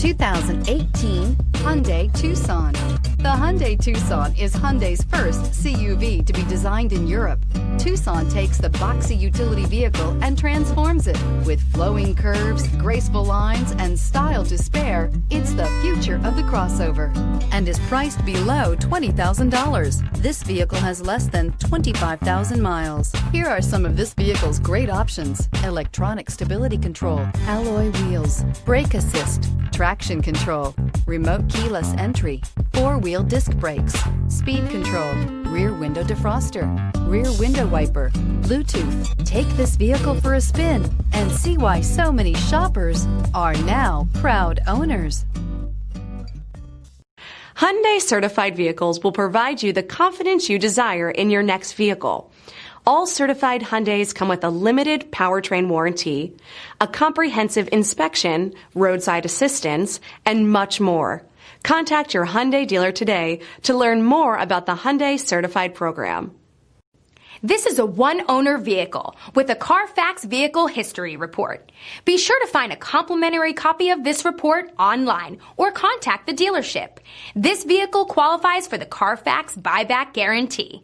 2018 Hyundai Tucson. The Hyundai Tucson is Hyundai's first CUV to be designed in Europe. Tucson takes the boxy utility vehicle and transforms it. With flowing curves, graceful lines, and style to spare, it's the future of the crossover and is priced below $20,000. This vehicle has less than 25,000 miles. Here are some of this vehicle's great options: electronic stability control, alloy wheels, brake assist, traction control, remote keyless entry, four-wheel disc brakes, speed control, rear window defroster, rear window wiper, Bluetooth. Take this vehicle for a spin and see why so many shoppers are now proud owners. Hyundai certified vehicles will provide you the confidence you desire in your next vehicle. All certified Hyundais come with a limited powertrain warranty, a comprehensive inspection, roadside assistance, and much more. Contact your Hyundai dealer today to learn more about the Hyundai Certified program. This is a one-owner vehicle with a CARFAX Vehicle History Report. Be sure to find a complimentary copy of this report online or contact the dealership. This vehicle qualifies for the CARFAX Buyback Guarantee.